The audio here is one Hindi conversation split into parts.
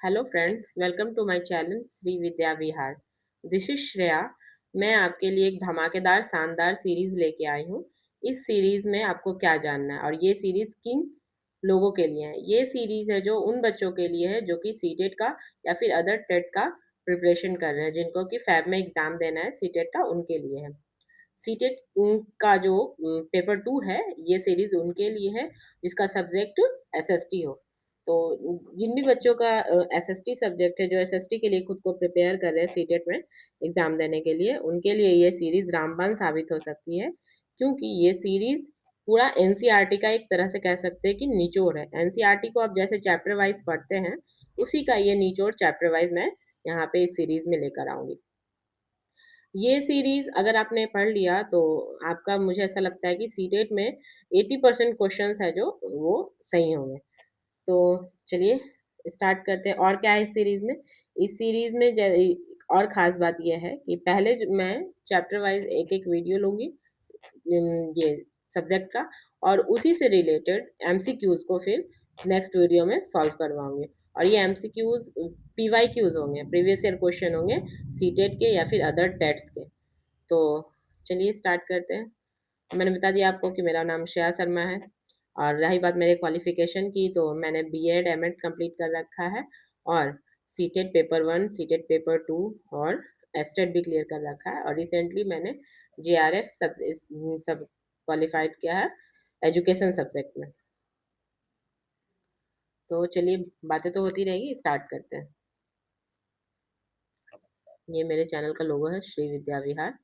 Hello friends, welcome to my channel Shri Vidya Vihar. This is Shreya. मैं आपके लिए एक धमाकेदार शानदार सीरीज लेके आई हूँ। इस सीरीज में आपको क्या जानना है और ये सीरीज किन लोगों के लिए है? ये सीरीज है जो उन बच्चों के लिए है जो कि सीटेट का या फिर अदर टेट का प्रिपरेशन कर रहे हैं, जिनको कि फैब में एग्जाम देना है सीटेट का, उनके लिए है। सीटेट का जो पेपर 2 है, ये सीरीज उनके लिए है जिसका सब्जेक्ट एसएसटी हो। तो जिन भी बच्चों का एसएसटी सब्जेक्ट है, जो एसएसटी के लिए खुद को प्रिपेयर कर रहे हैं सीटेट में एग्जाम देने के लिए, उनके लिए ये सीरीज रामबाण साबित हो सकती है, क्योंकि ये सीरीज पूरा एनसीईआरटी का एक तरह से कह सकते हैं कि निचोड़ है। एनसीईआरटी को आप जैसे चैप्टर वाइज पढ़ते हैं, उसी का ये निचोड़ चैप्टर वाइज मैं यहाँ पे इस सीरीज में लेकर आऊंगी। ये सीरीज अगर आपने पढ़ लिया तो आपका, मुझे ऐसा लगता है कि सीटेट में 80% क्वेश्चंस है जो वो सही होंगे। तो चलिए स्टार्ट करते हैं। और क्या है इस सीरीज में और ख़ास बात यह है कि पहले मैं चैप्टर वाइज एक एक वीडियो लूँगी ये सब्जेक्ट का, और उसी से रिलेटेड एमसीक्यूज को फिर नेक्स्ट वीडियो में सॉल्व करवाऊंगे। और ये एमसीक्यूज पीवाईक्यूज होंगे, प्रीवियस ईयर क्वेश्चन होंगे सीटेट के या फिर अदर टेट्स के। तो चलिए स्टार्ट करते हैं। मैंने बता दिया आपको कि मेरा नाम श्रेया शर्मा है, और रही बात मेरे क्वालिफिकेशन की, तो मैंने बीएड एमएड कंप्लीट कर रखा है, और सीटेट पेपर 1, सीटेट पेपर 2 और एस्टेट भी क्लियर कर रखा है। और रिसेंटली मैंने जेआरएफ सब क्वालिफाइड किया है एजुकेशन सब्जेक्ट में। तो चलिए, बातें तो होती रहेगी, स्टार्ट करते हैं। ये मेरे चैनल का लोगो है, श्री विद्या विहार।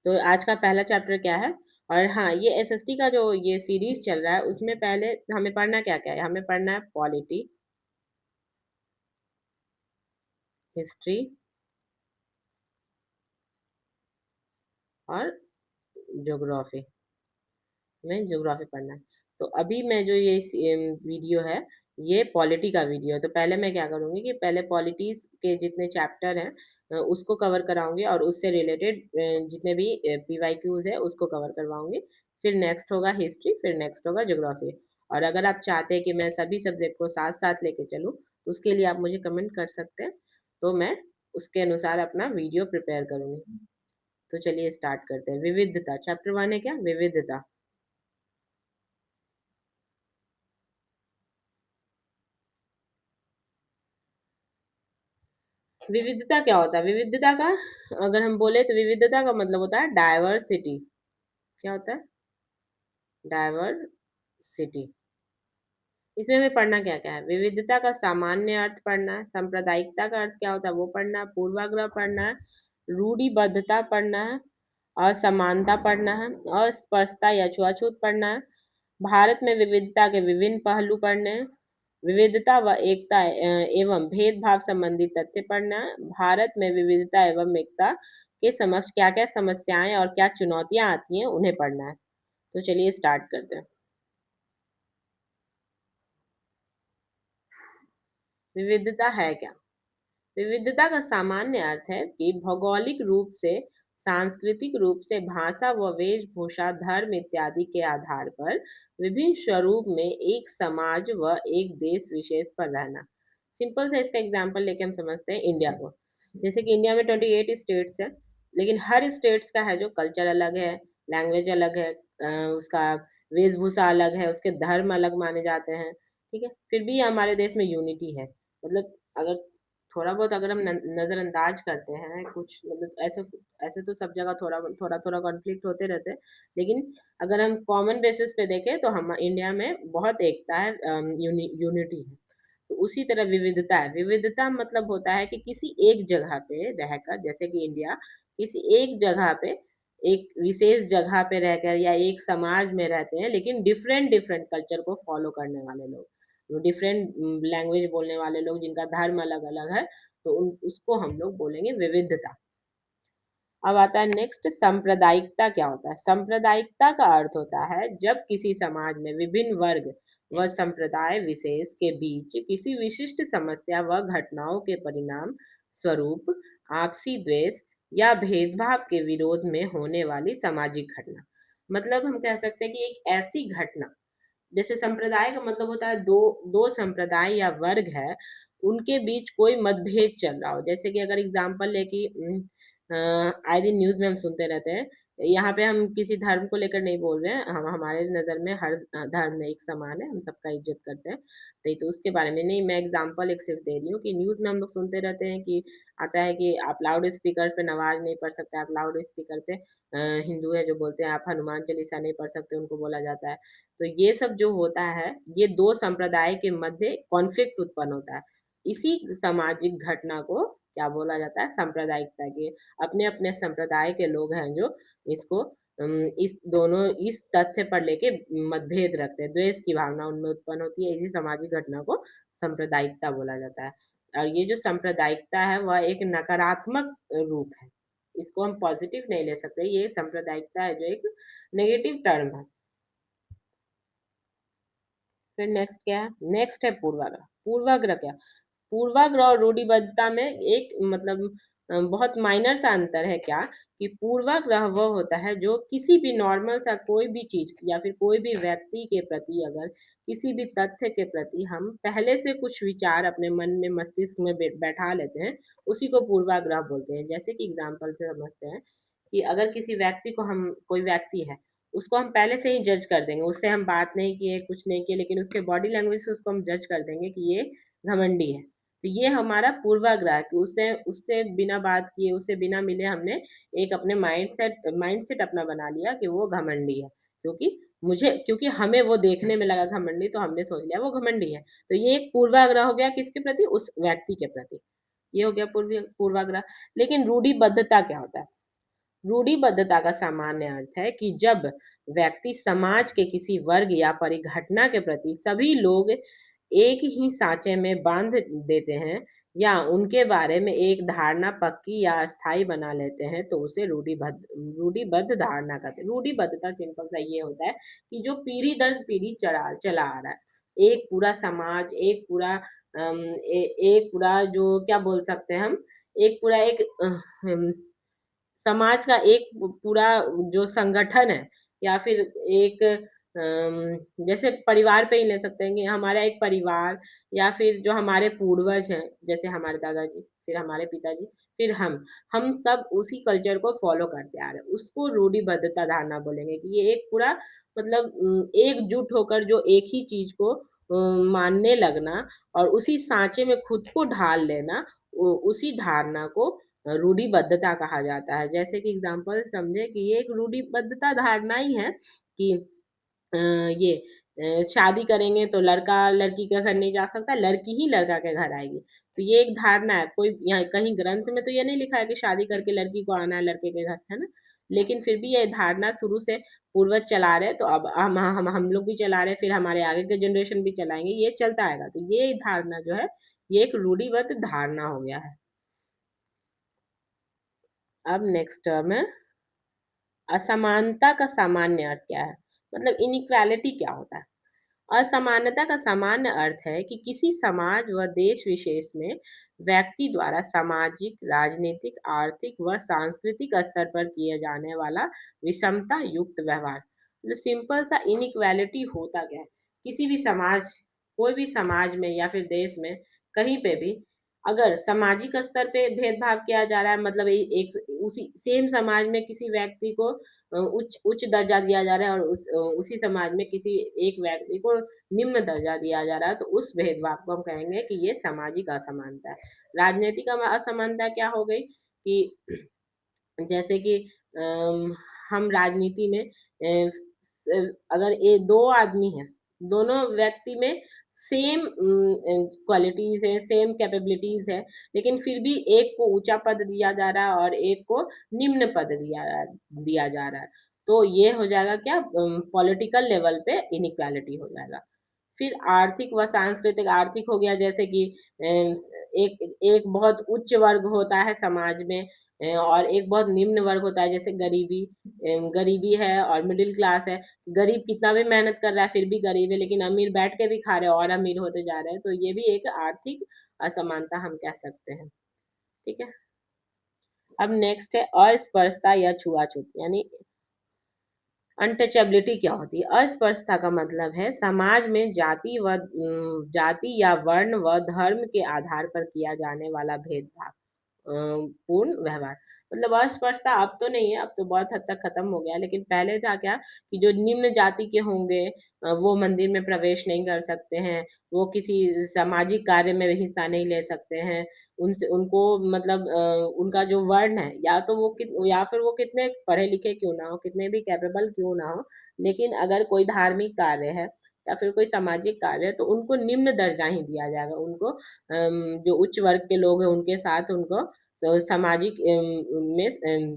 तो आज का पहला चैप्टर क्या है? और हाँ, ये एसएसटी का जो ये सीरीज चल रहा है, उसमें पहले हमें पढ़ना क्या क्या है? हमें पढ़ना है पॉलिटी, हिस्ट्री और ज्योग्राफी। में ज्योग्राफी पढ़ना है। तो अभी मैं जो ये वीडियो है, ये पॉलिटी का वीडियो है। तो पहले मैं क्या करूँगी कि पहले पॉलिटीज के जितने चैप्टर हैं उसको कवर कराऊंगी, और उससे रिलेटेड जितने भी पीवाईक्यूज है उसको कवर करवाऊंगी। फिर नेक्स्ट होगा हिस्ट्री, फिर नेक्स्ट होगा ज्योग्राफी। और अगर आप चाहते हैं कि मैं सभी सब्जेक्ट को साथ साथ लेके चलूँ, तो उसके लिए आप मुझे कमेंट कर सकते हैं, तो मैं उसके अनुसार अपना वीडियो प्रिपेयर करूँगी। तो चलिए स्टार्ट करते हैं। विविधता, चैप्टर 1 है क्या? विविधता। विविधता क्या होता है? विविधता का अगर हम बोले तो विविधता का मतलब होता है डायवर्सिटी। क्या होता है? डायवर्सिटी। इसमें हमें पढ़ना क्या क्या है? विविधता का सामान्य अर्थ पढ़ना है, सांप्रदायिकता का अर्थ क्या होता है वो पढ़ना है, पूर्वाग्रह पढ़ना है, रूढ़िबद्धता पढ़ना है, असमानता पढ़ना है, अस्पृश्यता या छुआछूत पढ़ना है, भारत में विविधता के विभिन्न पहलू पढ़ने हैं, विविधता व एकता एवं भेदभाव संबंधी तथ्य पढ़ना है, भारत में विविधता एवं एकता के समक्ष क्या क्या समस्याएं और क्या चुनौतियां आती हैं उन्हें पढ़ना है। तो चलिए स्टार्ट करते हैं। विविधता है क्या? विविधता का सामान्य अर्थ है कि भौगोलिक रूप से, सांस्कृतिक रूप से, भाषा व वेशभूषा, धर्म इत्यादि के आधार पर विभिन्न स्वरूप में एक समाज व एक देश विशेष पर रहना। सिंपल से इसका एग्जांपल लेके हम समझते हैं इंडिया को। जैसे कि इंडिया में 28 स्टेट्स है, लेकिन हर स्टेट्स का है जो कल्चर अलग है, लैंग्वेज अलग है, उसका वेशभूषा अलग है, उसके धर्म अलग माने जाते हैं। ठीक है, फिर भी हमारे देश में यूनिटी है। मतलब अगर थोड़ा बहुत अगर हम नज़रअंदाज करते हैं कुछ, मतलब ऐसे ऐसे तो सब जगह थोड़ा थोड़ा कॉन्फ्लिक्ट होते रहते हैं, लेकिन अगर हम कॉमन बेसिस पे देखें तो हम इंडिया में बहुत एकता है, यूनिटी है। तो उसी तरह विविधता है। विविधता मतलब होता है कि किसी एक जगह पे रहकर, जैसे कि इंडिया किसी एक जगह पे, एक विशेष जगह पे रहकर या एक समाज में रहते हैं, लेकिन डिफरेंट डिफरेंट कल्चर को फॉलो करने वाले लोग, डिफरेंट लैंग्वेज बोलने वाले लोग, जिनका धर्म अलग अलग है, तो उसको हम लोग बोलेंगे विविधता। अब आता है नेक्स्ट, सांप्रदायिकता क्या होता है? सांप्रदायिकता का अर्थ होता है जब किसी समाज में विभिन्न वर्ग व संप्रदाय विशेष के बीच किसी विशिष्ट समस्या व घटनाओं के परिणाम स्वरूप आपसी द्वेष या भेदभाव के विरोध में होने वाली सामाजिक घटना। मतलब हम कह सकते हैं कि एक ऐसी घटना जैसे संप्रदाय का मतलब होता है दो दो संप्रदाय या वर्ग है, उनके बीच कोई मतभेद चल रहा हो। जैसे कि अगर एग्जांपल ले कि आए दिन न्यूज़ में हम सुनते रहते हैं, यहाँ पे हम किसी धर्म को लेकर नहीं बोल रहे हैं, हम हमारे नज़र में हर धर्म एक समान है, हम सबका इज़्ज़त करते हैं। तो उसके बारे में नहीं, मैं एग्जांपल एक सिर्फ दे रही हूँ कि न्यूज़ में हम लोग सुनते रहते हैं कि आता है कि आप लाउड स्पीकर पे नमाज़ नहीं पढ़ सकते, आप लाउड स्पीकर पे हिंदू है जो बोलते हैं आप हनुमान चालीसा नहीं पढ़ सकते, उनको बोला जाता है। तो ये सब जो होता है, ये 2 संप्रदाय के मध्य कॉन्फ्लिक्ट उत्पन्न होता है। इसी सामाजिक घटना को क्या बोला जाता है? सांप्रदायिकता के अपने-अपने संप्रदाय के लोग हैं जो इसको इस तथ्य पर लेके मतभेद रखते हैं, द्वेष की भावना उनमें उत्पन्न होती है, इसी सामाजिक घटना को सांप्रदायिकता बोला जाता है। और ये जो सांप्रदायिकता है वह एक नकारात्मक रूप है, इसको हम पॉज़िटिव नहीं ले सकते, ये सांप्रदायिकता है जो एक नेगेटिव टर्म है। फिर नेक्स्ट क्या है? नेक्स्ट है पूर्वाग्रह। पूर्वाग्रह क्या? पूर्वाग्रह और रूढ़िबद्धता में एक मतलब बहुत माइनर सा अंतर है क्या कि पूर्वाग्रह वो होता है जो किसी भी नॉर्मल सा कोई भी चीज़ या फिर कोई भी व्यक्ति के प्रति अगर किसी भी तथ्य के प्रति हम पहले से कुछ विचार अपने मन में मस्तिष्क में बैठा लेते हैं, उसी को पूर्वाग्रह बोलते हैं। जैसे कि एग्ज़ाम्पल से समझते हैं कि अगर किसी व्यक्ति को हम कोई व्यक्ति है, उसको हम पहले से ही जज कर देंगे, उससे हम बात नहीं किए, कुछ नहीं किए, लेकिन उसके बॉडी लैंग्वेज से उसको हम जज कर देंगे कि ये घमंडी है। तो ये हमारा पूर्वाग्रह है कि उससे उससे बिना बात किए, उससे बिना मिले हमने एक अपने माइंडसेट अपना बना लिया कि वो घमंडी है। क्योंकि हमें वो देखने में लगा घमंडी तो हमने सोच लिया वो घमंडी है। तो ये एक पूर्वाग्रह हो गया किसके प्रति? उस व्यक्ति के प्रति। ये हो गया पूर्वाग्रह। लेकिन रूढ़िबद्धता क्या होता है? रूढ़िबद्धता का सामान्य अर्थ है कि जब व्यक्ति समाज के किसी वर्ग या परिघटना के प्रति सभी लोग एक ही सांचे में बांध देते हैं या उनके बारे में एक धारणा पक्की या अस्थायी बना लेते हैं तो उसे रूढ़िबद्ध धारणा कहते हैं। रूढ़िबद्धता सिंपल सा ये होता है कि जो पीढ़ी दर पीढ़ी चला चला आ रहा है, एक पूरा समाज, एक पूरा जो क्या बोल सकते हैं हम, एक पूरा एक समाज का एक पूरा जो संगठन है या फिर एक जैसे परिवार पे ही ले सकते हैं कि हमारा एक परिवार या फिर जो हमारे पूर्वज हैं, जैसे हमारे दादाजी, फिर हमारे पिताजी, फिर हम सब उसी कल्चर को फ़ॉलो करते आ रहे हैं। उसको रूढ़िबद्धता धारणा बोलेंगे कि ये एक पूरा मतलब एकजुट होकर जो एक ही चीज़ को मानने लगना और उसी साँचे में खुद को ढाल लेना, उसी धारणा को रूढ़िबद्धता कहा जाता है। जैसे कि एग्ज़ाम्पल समझे कि ये एक रूढ़िबद्धता धारणा ही है कि अ, ये शादी करेंगे तो लड़का लड़की के घर नहीं जा सकता, लड़की ही लड़का के घर आएगी। तो ये एक धारणा है, कोई यहाँ कहीं ग्रंथ में तो ये नहीं लिखा है कि शादी करके लड़की को आना है लड़के के घर, है ना? लेकिन फिर भी ये धारणा शुरू से पूर्वज चला रहे हैं, तो अब हम लोग भी चला रहे हैं, फिर हमारे आगे के जनरेशन भी चलाएँगे, ये चलता आएगा। तो ये धारणा जो है, ये एक रूढ़िबद्ध धारणा हो गया है। अब नेक्स्ट टर्म है असमानता का सामान्य अर्थ क्या है? मतलब इनइक्वालिटी क्या होता है? असमानता का सामान्य अर्थ है कि किसी समाज व देश विशेष में व्यक्ति द्वारा सामाजिक, राजनीतिक, आर्थिक व सांस्कृतिक स्तर पर किए जाने वाला विषमता युक्त व्यवहार। जो सिंपल सा इनइक्वालिटी होता क्या है? किसी भी समाज, कोई भी समाज में या फिर देश में कहीं पे भी अगर सामाजिक स्तर पे भेदभाव किया जा रहा है मतलब एक उसी सेम समाज में किसी व्यक्ति को उच्च उच्च दर्जा दिया जा रहा है और उसी समाज में किसी एक व्यक्ति को निम्न दर्जा दिया जा रहा है, तो उस भेदभाव को हम कहेंगे कि ये सामाजिक असमानता है। राजनीतिक असमानता क्या हो गई कि जैसे कि हम राजनीति में अगर 2 आदमी हैं, दोनों व्यक्ति में सेम क्वालिटीज़ हैं, सेम कैपेबिलिटीज़ है, लेकिन फिर भी एक को ऊँचा पद दिया जा रहा है और एक को निम्न पद दिया जा रहा है। तो ये हो जाएगा क्या पॉलिटिकल लेवल पे इनइक्वालिटी हो जाएगा। फिर आर्थिक व सांस्कृतिक आर्थिक हो गया जैसे कि एक एक बहुत उच्च वर्ग होता है समाज में और एक बहुत निम्न वर्ग होता है जैसे गरीबी है और मिडिल क्लास है। गरीब कितना भी मेहनत कर रहा है फिर भी गरीब है लेकिन अमीर बैठ के भी खा रहे हैं और अमीर होते जा रहे हैं। तो ये भी एक आर्थिक असमानता हम कह सकते हैं। ठीक है? अब नेक्स्ट है अस्पृश्यता या छुआ-छूत यानी अनटचेबिलिटी क्या होती है? अस्पृश्यता का मतलब है समाज में जाति या वर्ण व धर्म के आधार पर किया जाने वाला भेदभाव, पूर्ण व्यवहार। मतलब अस्पृश्यता अब तो नहीं है, अब तो बहुत हद तक खत्म हो गया है, लेकिन पहले था क्या कि जो निम्न जाति के होंगे वो मंदिर में प्रवेश नहीं कर सकते हैं, वो किसी सामाजिक कार्य में हिस्सा नहीं ले सकते हैं, उनसे उनको मतलब उनका जो वर्ण है, या फिर वो कितने पढ़े लिखे क्यों ना हो, कितने भी कैपेबल क्यों ना हो, लेकिन अगर कोई धार्मिक कार्य है या फिर कोई सामाजिक कार्य है, तो उनको निम्न दर्जा ही दिया जाएगा। उनको जो उच्च वर्ग के लोग हैं उनके साथ उनको सामाजिक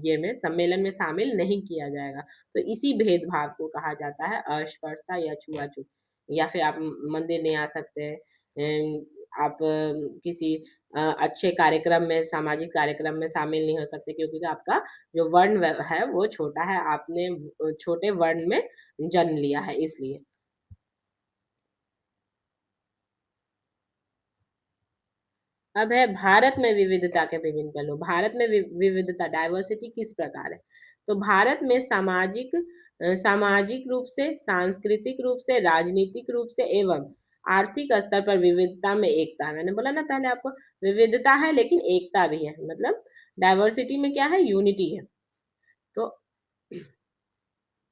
ये में सम्मेलन में शामिल नहीं किया जाएगा। तो इसी भेदभाव को कहा जाता है अस्पृश्यता या छुआछूत। या फिर आप मंदिर नहीं आ सकते, आप किसी अच्छे कार्यक्रम में, सामाजिक कार्यक्रम में शामिल नहीं हो सकते, क्योंकि आपका जो वर्ण है वो छोटा है, आपने छोटे वर्ण में जन्म लिया है इसलिए। अब है भारत में विविधता के विभिन्न पहलू। भारत में विविधता, डाइवर्सिटी किस प्रकार है? तो भारत में सामाजिक रूप से, सांस्कृतिक रूप से, राजनीतिक रूप से एवं आर्थिक स्तर पर विविधता में एकता है। मैंने बोला ना पहले आपको, विविधता है लेकिन एकता भी है। मतलब डाइवर्सिटी में क्या है? यूनिटी है। तो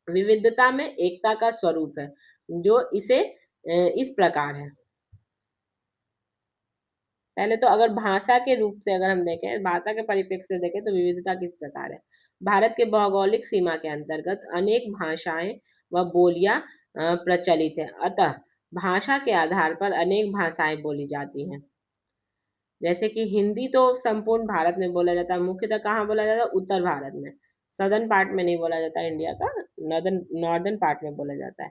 विविधता में एकता का स्वरूप है, जो इसे इस प्रकार है। पहले तो अगर भाषा के रूप से अगर हम देखें, भाषा के परिप्रेक्ष्य से देखें, तो विविधता किस प्रकार है? भारत के भौगोलिक सीमा के अंतर्गत अनेक भाषाएं व बोलियां प्रचलित है, अतः भाषा के आधार पर अनेक भाषाएं बोली जाती हैं। जैसे कि हिंदी तो संपूर्ण भारत में बोला जाता है, मुख्यतः कहाँ बोला जाता है? उत्तर भारत में। सदर्न पार्ट में नहीं बोला जाता है इंडिया का, नॉर्दर्न नॉर्दर्न पार्ट में बोला जाता है।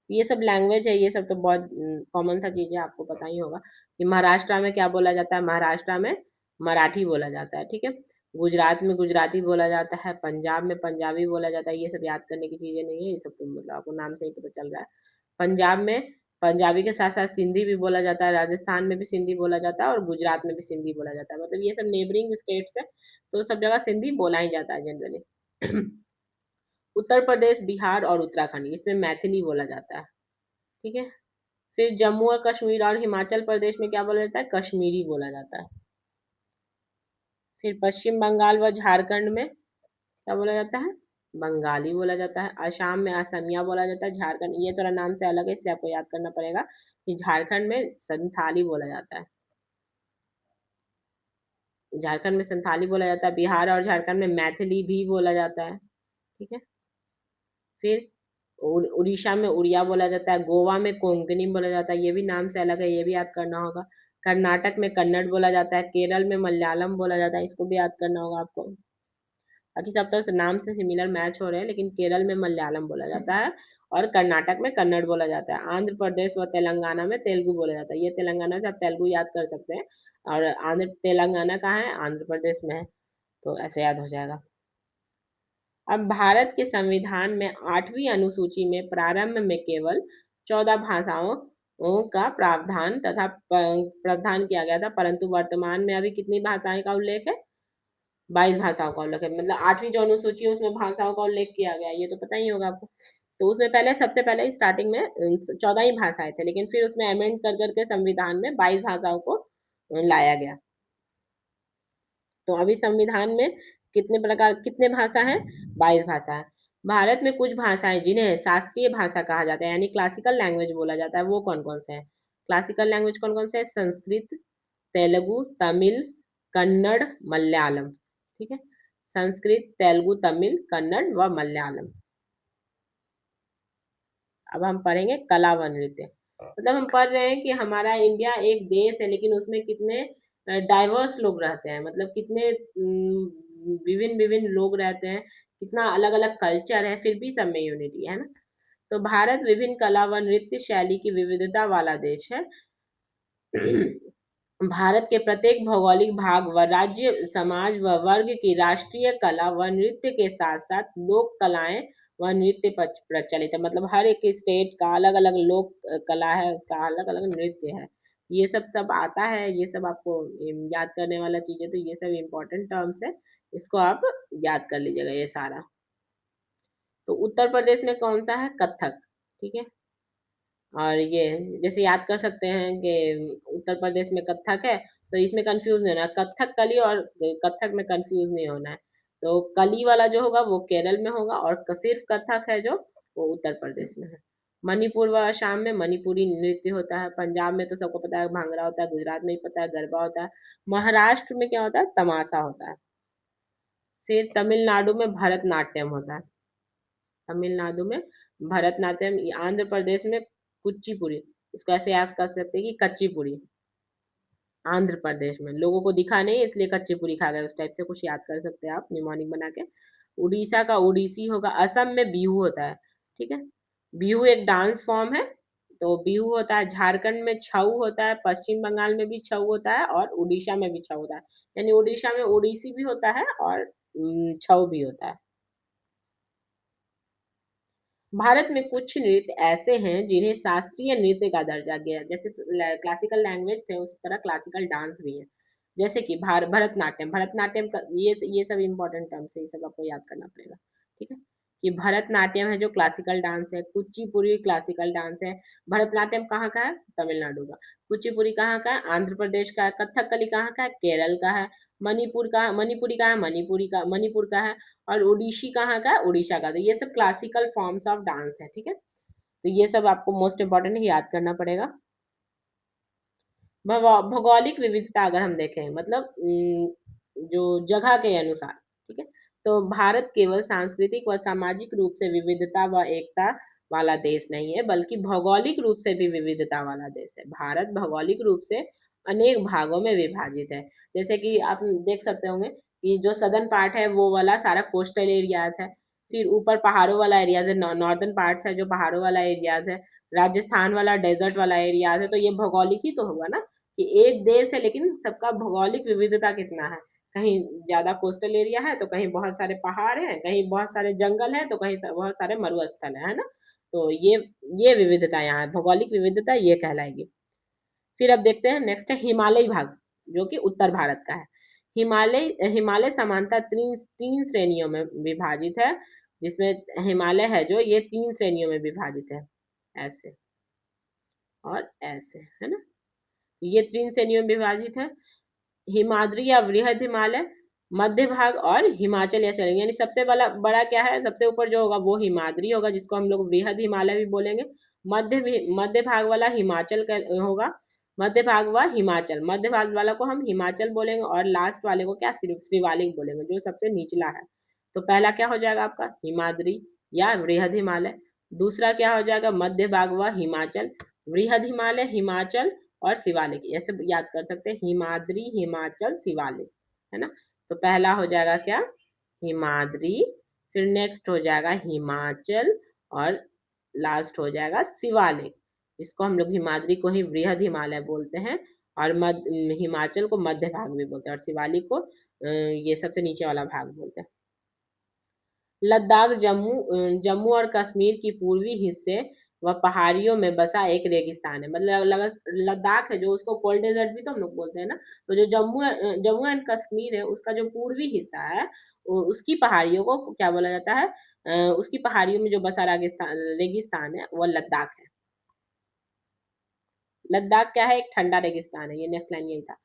ये सब लैंग्वेज है, ये सब तो बहुत कॉमन सा चीज़ है, आपको पता ही होगा कि महाराष्ट्र में क्या बोला जाता है? महाराष्ट्र में मराठी बोला जाता है, ठीक है? गुजरात में गुजराती बोला जाता है, पंजाब में पंजाबी बोला जाता है। ये सब याद करने की चीज़ें नहीं है, ये सब तो मतलब आपको नाम से ही पता चल रहा है। पंजाब में पंजाबी के साथ-साथ सिंधी भी बोला जाता है, राजस्थान में भी सिंधी बोला जाता है और गुजरात में भी सिंधी बोला जाता है। मतलब ये सब नेबरिंग स्टेट्स है, तो सब जगह सिंधी बोला ही जाता है जनरली। उत्तर प्रदेश, बिहार और उत्तराखंड, इसमें मैथिली बोला जाता है, ठीक है? फिर जम्मू और कश्मीर और हिमाचल प्रदेश में क्या बोला जाता है? कश्मीरी बोला जाता है। फिर पश्चिम बंगाल व झारखंड में क्या बोला जाता है? बंगाली बोला जाता है। असम में असमिया बोला जाता है। झारखंड ये थोड़ा नाम से अलग है, इसलिए आपको याद करना पड़ेगा कि झारखंड में संथाली बोला जाता है। झारखंड में संथाली बोला जाता है। बिहार और झारखंड में मैथिली भी बोला जाता है, ठीक है? फिर उड़ीसा में उड़िया बोला जाता है। गोवा में कोंकणी बोला जाता है, ये भी नाम से अलग है, ये भी याद करना होगा। कर्नाटक में कन्नड़ बोला जाता है। केरल में मलयालम बोला जाता है, इसको भी याद करना होगा आपको। बाकी सब तो नाम से सिमिलर मैच हो रहे हैं, लेकिन केरल में मलयालम बोला जाता है और कर्नाटक में कन्नड़ बोला जाता है। आंध्र प्रदेश व तेलंगाना में तेलुगु बोला जाता है। ये तेलंगाना से आप तेलुगु याद कर सकते हैं। और तेलंगाना कहाँ है? आंध्र प्रदेश में है, तो ऐसे याद हो जाएगा। अब भारत के संविधान में 8वीं अनुसूची में प्रारंभ में केवल 14 भाषाओं का प्रावधान किया गया था, परंतु वर्तमान में अभी कितनी भाषाएं का उल्लेख है? 22 भाषाओं का उल्लेख है। मतलब 8वीं जो अनुसूची है उसमें भाषाओं का उल्लेख किया गया है, ये तो पता ही होगा आपको। तो उसमें पहले सबसे पहले स्टार्टिंग में 14 ही भाषाएं थे, लेकिन फिर उसमें अमेंड कर करके संविधान में 22 भाषाओं को लाया गया। तो अभी संविधान में कितने भाषा हैं? 22 भाषा है। भारत में कुछ भाषाएं जिन्हें शास्त्रीय भाषा कहा जाता है, यानी क्लासिकल लैंग्वेज बोला जाता है, वो कौन कौन से हैं? क्लासिकल लैंग्वेज कौन कौन से हैं? संस्कृत, तेलुगु, तमिल, कन्नड़, मलयालम, ठीक है? संस्कृत, तेलुगु, तमिल, कन्नड़ व मलयालम। अब हम पढ़ेंगे कला व नृत्य। मतलब हम पढ़ रहे हैं कि हमारा इंडिया एक देश है, लेकिन उसमें कितने डाइवर्स लोग रहते हैं, मतलब कितने विभिन्न विभिन्न लोग रहते हैं, कितना अलग अलग कल्चर है, फिर भी सब में यूनिटी है ना। तो भारत विभिन्न कला व नृत्य शैली की विविधता वाला देश है। भारत के प्रत्येक भौगोलिक भाग व राज्य, समाज व वर्ग की राष्ट्रीय कला व नृत्य के साथ साथ लोक कलाएं व नृत्य प्रचलित है। मतलब हर एक स्टेट का अलग अलग लोक कला है, उसका अलग अलग नृत्य है। ये सब सब आता है, ये सब आपको याद करने वाला चीज है, तो ये सब इम्पोर्टेंट टर्म्स है, इसको आप याद कर लीजिएगा ये सारा। तो उत्तर प्रदेश में कौन सा है? कथक। ठीक है, और ये जैसे याद कर सकते हैं कि उत्तर प्रदेश में कथक है, तो इसमें कंफ्यूज नहीं होना है, कथक कली और कथक में कंफ्यूज नहीं होना है। तो कली वाला जो होगा वो केरल में होगा, और सिर्फ कथक है जो वो उत्तर प्रदेश में है। मणिपुर व असम में मणिपुरी नृत्य होता है। पंजाब में तो सबको पता है भांगड़ा होता है, गुजरात में ही पता है गरबा होता है। महाराष्ट्र में क्या होता है? तमाशा होता है। फिर तमिलनाडु में भरतनाट्यम होता है। तमिलनाडु में भरतनाट्यम। आंध्र प्रदेश में कुचिपुड़ी, इसको ऐसे याद कर सकते हैं कि कच्ची पुड़ी। आंध्र प्रदेश में लोगों को दिखा नहीं इसलिए कच्ची पुड़ी खा गए, उस टाइप से कुछ याद कर सकते हैं आप निमोनिक बना के। उड़ीसा का उड़ीसी होगा। असम में बिहू होता है। ठीक है, बिहू एक डांस फॉर्म है, तो बिहू होता है। झारखंड में छऊ होता है, पश्चिम बंगाल में भी छऊ होता है, और उड़ीसा में भी छऊ होता है। यानी उड़ीसा में उड़ीसी भी होता है और छऊ भी होता है। भारत में कुछ नृत्य ऐसे हैं जिन्हें शास्त्रीय नृत्य का दर्जा दिया है। जैसे क्लासिकल लैंग्वेज थे उस तरह क्लासिकल डांस भी है। जैसे कि भरतनाट्यम। भरतनाट्यम का ये सब इंपॉर्टेंट टर्म्स है, ये सब आपको याद करना पड़ेगा। ठीक है, कि भरतनाट्यम है जो क्लासिकल डांस है। कुचिपुड़ी क्लासिकल डांस है। भरतनाट्यम कहाँ का है? तमिलनाडु का। कुचिपुड़ी कहाँ का है? आंध्र प्रदेश का है। कथकली कहाँ का है? केरल का है। मणिपुरी का है? मणिपुर का है। और ओडिशी कहाँ का? उड़ीसा का। तो ये सब क्लासिकल फॉर्म्स ऑफ डांस है। ठीक है, तो ये सब आपको मोस्ट इम्पोर्टेंट याद करना पड़ेगा। भौगोलिक विविधता अगर हम देखें, मतलब जो जगह के अनुसार, ठीक है, तो भारत केवल सांस्कृतिक व सामाजिक रूप से विविधता व एकता वाला देश नहीं है, बल्कि भौगोलिक रूप से भी विविधता वाला देश है। भारत भौगोलिक रूप से अनेक भागों में विभाजित है। जैसे कि आप देख सकते होंगे कि जो सदर्न पार्ट है वो वाला सारा कोस्टल एरियाज है। फिर ऊपर पहाड़ों वाला एरियाज है, नॉर्दर्न पार्ट्स है जो पहाड़ों वाला एरियाज है। राजस्थान वाला डेजर्ट वाला एरियाज है। तो ये भौगोलिक ही तो होगा ना, कि एक देश है लेकिन सबका भौगोलिक विविधता कितना है। कहीं ज्यादा कोस्टल एरिया है, तो कहीं बहुत सारे पहाड़ हैं, कहीं बहुत सारे जंगल हैं, तो कहीं बहुत सारे मरुस्थल है ना। तो ये विविधता यहाँ है, भौगोलिक विविधता ये कहलाएगी। फिर अब देखते हैं नेक्स्ट है हिमालयी भाग, जो कि उत्तर भारत का है। हिमालय हिमालय समानता तीन तीन श्रेणियों में विभाजित है, जिसमें हिमालय है जो ये तीन श्रेणियों में विभाजित है, ऐसे और ऐसे, है ना। ये तीन श्रेणियों में विभाजित है। हिमाद्री या वृहद हिमालय, मध्य भाग और हिमाचल या श्रेणी। यानी सबसे बड़ा बड़ा क्या है? सबसे ऊपर जो होगा वो हिमाद्री होगा, जिसको हम लोग वृहद हिमालय भी बोलेंगे। मध्य भाग वाला हिमाचल का होगा। मध्य भाग व हिमाचल, मध्य भाग वाला को हम हिमाचल बोलेंगे, और लास्ट वाले को क्या? सिर्फ शिवालिक बोलेंगे, जो सबसे निचला है। तो पहला क्या हो जाएगा आपका? हिमाद्री या वृहद हिमालय। दूसरा क्या हो जाएगा? मध्य भाग व हिमाचल। वृहद हिमालय, हिमाचल और शिवालिक, ऐसे याद कर सकते हैं, हिमाद्री, हिमाचल, शिवालिक, है ना। तो पहला हो जाएगा क्या? हिमाद्री। फिर नेक्स्ट हो जाएगा हिमाचल, और लास्ट हो जाएगा शिवालिक। इसको हम लोग हिमाद्री को ही वृहद हिमालय बोलते हैं, और हिमाचल को मध्य भाग भी बोलते हैं, और शिवालिक को ये सबसे नीचे वाला भाग बोलते हैं। लद्दाख जम्मू और कश्मीर की पूर्वी हिस्से व पहाड़ियों में बसा एक रेगिस्तान है। मतलब लद्दाख है जो, उसको कोल्ड डेजर्ट भी तो हम लोग बोलते हैं ना। तो जो जम्मू एंड कश्मीर है उसका जो पूर्वी हिस्सा है, उसकी पहाड़ियों को क्या बोला जाता है? उसकी पहाड़ियों में जो बसा रेगिस्तान है वो लद्दाख है। लद्दाख क्या है? एक ठंडा रेगिस्तान है। ये नेक्स्ट लाइन यही था।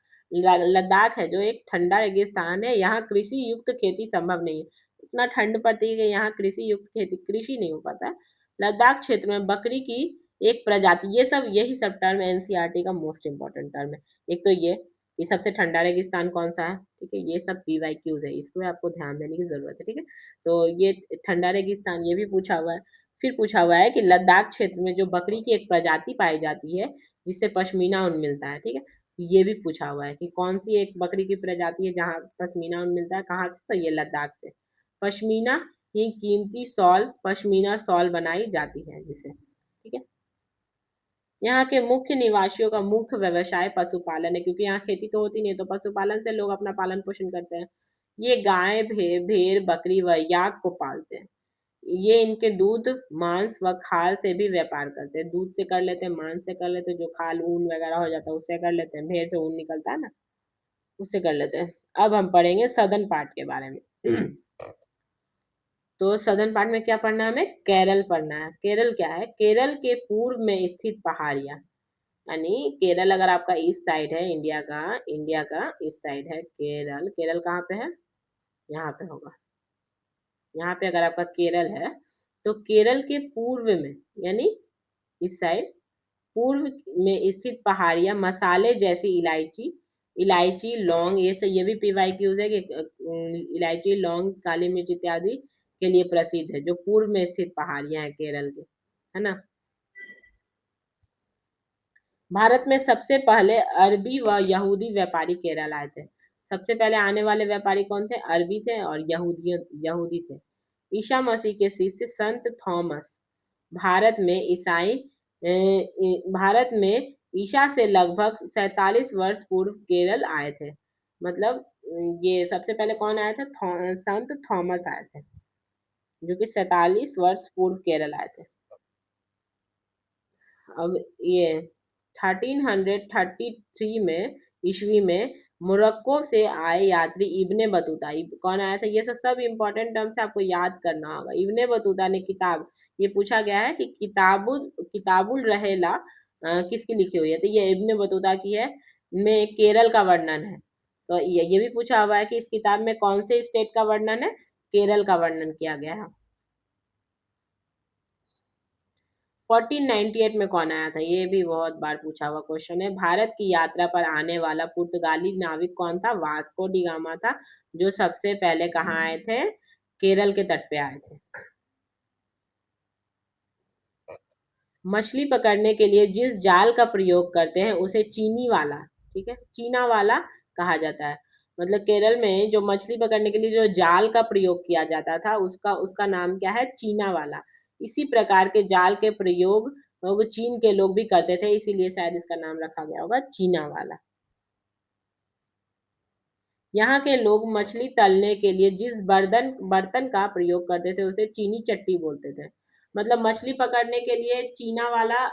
लद्दाख है जो एक ठंडा रेगिस्तान है, यहाँ कृषि युक्त खेती संभव नहीं है। इतना ठंड पड़ती है कि यहाँ कृषि नहीं हो पाता है। लद्दाख क्षेत्र में बकरी की एक प्रजाति, यही सब टर्म एनसीईआरटी का मोस्ट इंपॉर्टेंट टर्म है। एक तो ये सबसे ठंडा रेगिस्तान कौन सा है? ठीक है, ये सब पीवाईक्यूज है, इसको आपको ध्यान देने की जरूरत है। ठीक है, तो ये ठंडा रेगिस्तान ये भी पूछा हुआ है। फिर पूछा हुआ है कि लद्दाख क्षेत्र में जो बकरी की एक प्रजाति पाई जाती है जिससे पश्मीना ऊन मिलता है। ठीक है, ये भी पूछा हुआ है कि कौन सी एक बकरी की प्रजाति है जहाँ पश्मीना ऊन मिलता है, कहाँ से? तो ये लद्दाख से। पश्मीना ही कीमती शॉल, पश्मीना शॉल बनाई जाती है जिससे। ठीक है, यहाँ के मुख्य निवासियों का मुख्य व्यवसाय पशुपालन है, क्योंकि यहाँ खेती तो होती नहीं है, तो पशुपालन से लोग अपना पालन पोषण करते हैं। ये गाय, भेड़, बकरी व याक को पालते हैं। ये इनके दूध, मांस व खाल से भी व्यापार करते हैं। दूध से कर लेते हैं, मांस से कर लेते हैं, जो खाल ऊन वगैरह हो जाता है उससे कर लेते हैं, भेड़ से ऊन निकलता है ना, उससे कर लेते हैं। अब हम पढ़ेंगे सदर्न पार्ट के बारे में। तो सदर्न पार्ट में क्या पढ़ना है हमें? केरल पढ़ना है। केरल क्या है? केरल के पूर्व में स्थित पहाड़ियाँ, यानी केरल अगर आपका ईस्ट साइड है इंडिया का ईस्ट साइड है केरल। केरल कहाँ पे है? यहाँ पे होगा। यहाँ पे अगर आपका केरल है तो केरल के पूर्व में, यानी इस साइड पूर्व में स्थित पहाड़ियाँ मसाले जैसी इलायची, इलायची, लौंग, ये भी PYQs है कि इलायची, लौंग, काली मिर्च इत्यादि के लिए प्रसिद्ध है, जो पूर्व में स्थित पहाड़ियाँ हैं केरल के, है ना। भारत में सबसे पहले अरबी व यहूदी व्यापारी केरल आए थे। सबसे पहले आने वाले व्यापारी कौन थे? अरबी थे और यहूदी थे। ईसा मसीह के शिष्य संत थॉमस भारत में भारत में ईसा से लगभग 47 वर्ष पूर्व केरल आए थे। मतलब ये सबसे पहले कौन आए थे? संत थॉमस आए थे, जो कि 47 वर्ष पूर्व केरल आए थे। अब ये 1333 में ईस्वी में मोरक्को से आए यात्री इब्ने बतूता, कौन आया था? ये सब इम्पोर्टेंट टर्म्स आपको याद करना होगा। इब्ने बतूता ने किताब, ये पूछा गया है कि किताबुल रहेला किसकी लिखी हुई है? तो ये इब्ने बतूता की है, में केरल का वर्णन है। तो ये भी पूछा हुआ है कि इस किताब में कौन से स्टेट का वर्णन है? केरल का वर्णन किया गया है। 1498 में कौन आया था? ये भी बहुत बार पूछा हुआ क्वेश्चन है। भारत की यात्रा पर आने वाला पुर्तगाली नाविक कौन था? वास्को डी गामा था, जो सबसे पहले कहाँ आए थे? केरल के तट पे आए थे। मछली पकड़ने के लिए जिस जाल का प्रयोग करते हैं उसे चीनी वाला, ठीक है, चीना वाला कहा जाता है। मतलब केरल में जो मछली पकड़ने के लिए जो जाल का प्रयोग किया जाता था उसका उसका नाम क्या है? चीना वाला। इसी प्रकार के जाल के प्रयोग लोग चीन के लोग भी करते थे, इसीलिए शायद इसका नाम रखा गया होगा चीना वाला। यहाँ के लोग मछली तलने के लिए जिस बर्तन बर्तन का प्रयोग करते थे उसे चीनी चट्टी बोलते थे। मतलब मछली पकड़ने के लिए चीना वाला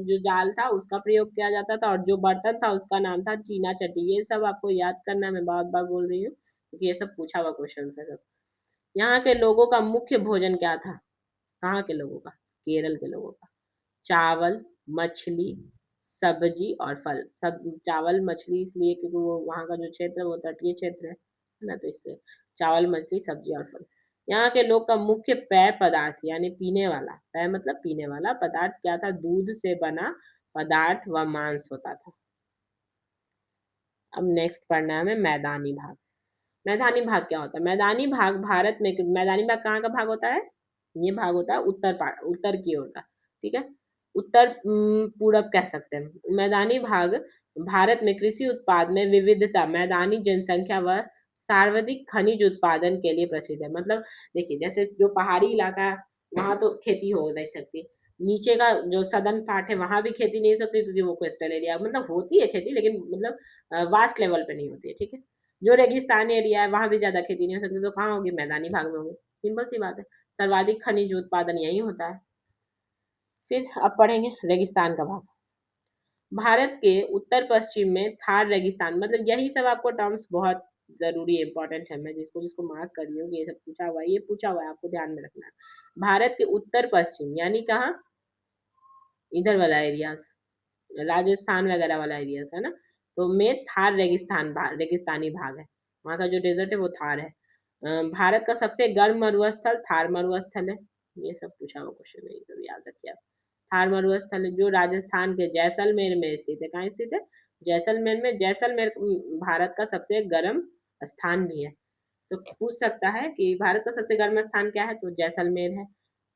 जो जाल था उसका प्रयोग किया जाता था, और जो बर्तन था उसका नाम था चीना चट्टी। ये सब आपको याद करना है, मैं बार बार बोल रही हूँ क्योंकि ये सब पूछा हुआ क्वेश्चन है सब। यहाँ के लोगों का मुख्य भोजन क्या था? कहाँ के लोगों का? केरल के लोगों का। चावल, मछली, सब्जी और फल। सब चावल मछली इसलिए क्योंकि वो वहाँ का जो क्षेत्र है वो तटीय क्षेत्र है ना, तो इसलिए चावल, मछली, सब्जी और फल। यहाँ के लोग का मुख्य पेय पदार्थ यानी पीने वाला, पेय मतलब पीने वाला पदार्थ क्या था? दूध से बना पदार्थ व मांस होता था। अब नेक्स्ट पढ़ना है हमें मैदानी भाग। मैदानी भाग क्या होता है? मैदानी भाग भारत में, मैदानी भाग कहाँ का भाग होता है? ये भाग होता है उत्तर की ओर का, ठीक है, उत्तर पूरब कह सकते हैं। मैदानी भाग भारत में कृषि उत्पाद में विविधता, मैदानी जनसंख्या व सर्वाधिक खनिज उत्पादन के लिए प्रसिद्ध है। मतलब देखिए, जैसे जो पहाड़ी इलाका है वहां तो खेती हो नहीं सकती, नीचे का जो सदर्न पार्ट है वहां भी खेती नहीं हो सकती क्योंकि वो कोस्टल एरिया, मतलब होती है खेती लेकिन मतलब वास्ट लेवल पे नहीं होती है, ठीक है। जो रेगिस्तान एरिया है वहां भी ज्यादा खेती नहीं हो सकती, तो कहाँ होगी? मैदानी भाग में होगी, सिंपल सी बात है। सर्वाधिक खनिज उत्पादन यही होता है। फिर अब पढ़ेंगे रेगिस्तान का भाग। भारत के उत्तर पश्चिम में थार रेगिस्तान, मतलब यही सब आपको टर्म्स बहुत जरूरी इंपॉर्टेंट है, मैं जिसको जिसको मार्क कर रही हूँ ये सब पूछा हुआ है, ये पूछा हुआ है, आपको ध्यान में रखना है। भारत के उत्तर पश्चिम यानी कहाँ? इधर वाला एरियाज, राजस्थान वगैरह वाला एरियाज है ना, तो में थार रेगिस्तानी भाग है, वहाँ का जो डेजर्ट है वो थार है। भारत का सबसे गर्म मरुस्थल थार मरुस्थल है। ये सब पूछा हुआ क्वेश्चन है, ये सब याद रखिए आप। थार मरुस्थल है जो राजस्थान के जैसलमेर में स्थित है। कहाँ स्थित है? जैसलमेर में। जैसलमेर भारत का सबसे गर्म स्थान भी है, तो पूछ सकता है कि भारत का सबसे गर्म स्थान क्या है? तो जैसलमेर है।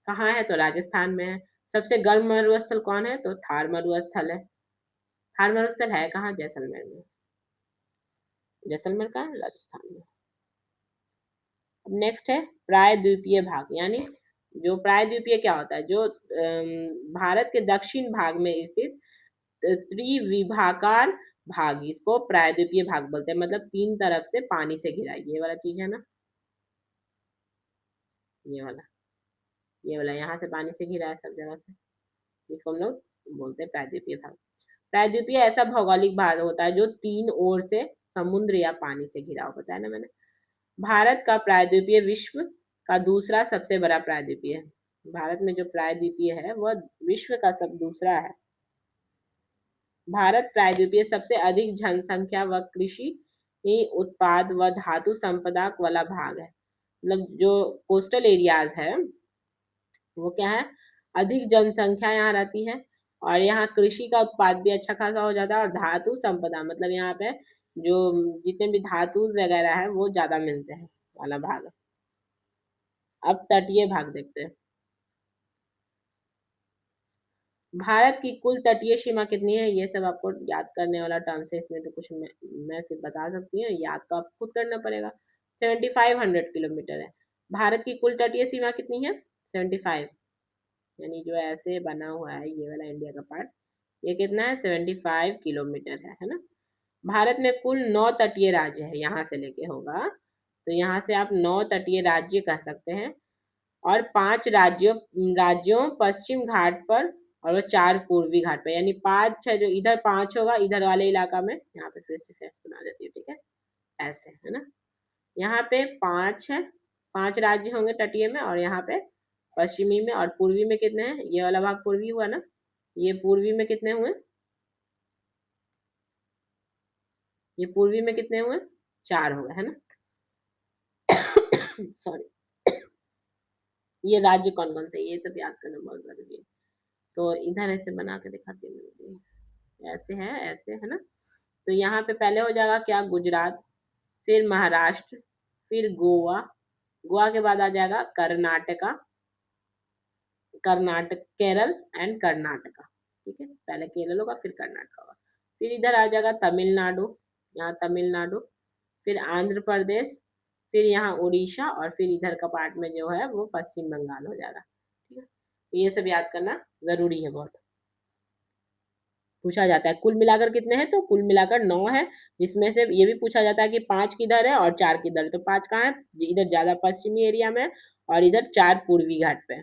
कहाँ है? तो राजस्थान में है। सबसे गर्म मरुस्थल कौन है? तो थार मरुस्थल है। थार मरुस्थल है कहाँ? जैसलमेर में। जैसलमेर का है राजस्थान में। अब नेक्स्ट है प्रायद्वीपीय भाग, यानी जो प्रायद्वीपीय क्या होता है? जो भारत के दक्षिण भाग में स्थित त्रिविभाकार भाग, इसको प्रायद्वीपीय भाग बोलते हैं। मतलब तीन तरफ से पानी से घिरा, ये वाला चीज है ना, ये वाला, ये वाला यहाँ से पानी से घिरा है सब जगह से, इसको हम लोग बोलते हैं प्रायद्वीपीय भाग। प्रायद्वीपीय ऐसा भौगोलिक भाग होता है जो तीन ओर से समुद्र या पानी से घिरा हो, बताया ना मैंने। भारत का प्रायद्वीपीय विश्व का दूसरा सबसे बड़ा प्रायद्वीपीय है। भारत में जो प्रायद्वीपीय है वह विश्व का सब दूसरा है। भारत प्रायद्वीपीय सबसे अधिक जनसंख्या व कृषि उत्पाद व धातु संपदा वाला भाग है। मतलब जो कोस्टल एरियाज है वो क्या है, अधिक जनसंख्या यहाँ रहती है और यहाँ कृषि का उत्पाद भी अच्छा खासा हो जाता है और धातु संपदा मतलब यहाँ पे जो जितने भी धातु वगैरह है वो ज्यादा मिलते हैं वाला भाग। अब तटीय भाग देखते हैं। भारत की कुल तटीय सीमा कितनी है, ये सब आपको याद करने वाला टर्म्स है, इसमें तो कुछ मैं सिर्फ बता सकती हूँ, याद तो आपको खुद करना पड़ेगा। 7500 किलोमीटर है। भारत की कुल तटीय सीमा कितनी है, 75, यानी जो ऐसे बना हुआ है ये वाला इंडिया का पार्ट, ये कितना है 75 किलोमीटर है ना। भारत में कुल 9 तटीय राज्य है, यहाँ से लेके होगा तो यहाँ से आप 9 तटीय राज्य कह सकते हैं और 5 राज्यों पश्चिम घाट पर और वो 4 पूर्वी घाट पर, यानी 5 है, जो इधर 5 होगा इधर वाले इलाका में, यहाँ पे फिर से फैक्स बना देती हूँ, ठीक है, ऐसे है ना। यहाँ पे 5 है, 5 राज्य होंगे तटीय में और यहाँ पे पश्चिमी में और पूर्वी में कितने हैं, ये वाला भाग पूर्वी हुआ ना, ये पूर्वी में कितने हुए, ये पूर्वी में कितने हुए, 4 हो गए है ना। सॉरी, ये राज्य कौन कौन से, ये सब याद करना बहुत जरूरी है। तो इधर ऐसे बना के दिखाती हूँ, ऐसे है, ऐसे है ना। तो यहाँ पे पहले हो जाएगा क्या, गुजरात, फिर महाराष्ट्र, फिर गोवा, गोवा के बाद आ जाएगा कर्नाटका, केरल एंड कर्नाटका, ठीक है, पहले केरल होगा फिर कर्नाटका होगा, फिर इधर आ जाएगा तमिलनाडु, यहाँ तमिलनाडु, फिर आंध्र प्रदेश, फिर यहाँ उड़ीसा और फिर इधर का पार्ट में जो है वो पश्चिम बंगाल हो जाएगा, ठीक है। ये सब याद करना जरूरी है बहुत, पूछा जाता है। कुल मिलाकर कितने हैं, तो कुल मिलाकर 9 है, जिसमें से ये भी पूछा जाता है कि 5 किधर है और 4 किधर है, तो 5 कहाँ है, इधर ज्यादा पश्चिमी एरिया में और इधर 4 पूर्वी घाट पे।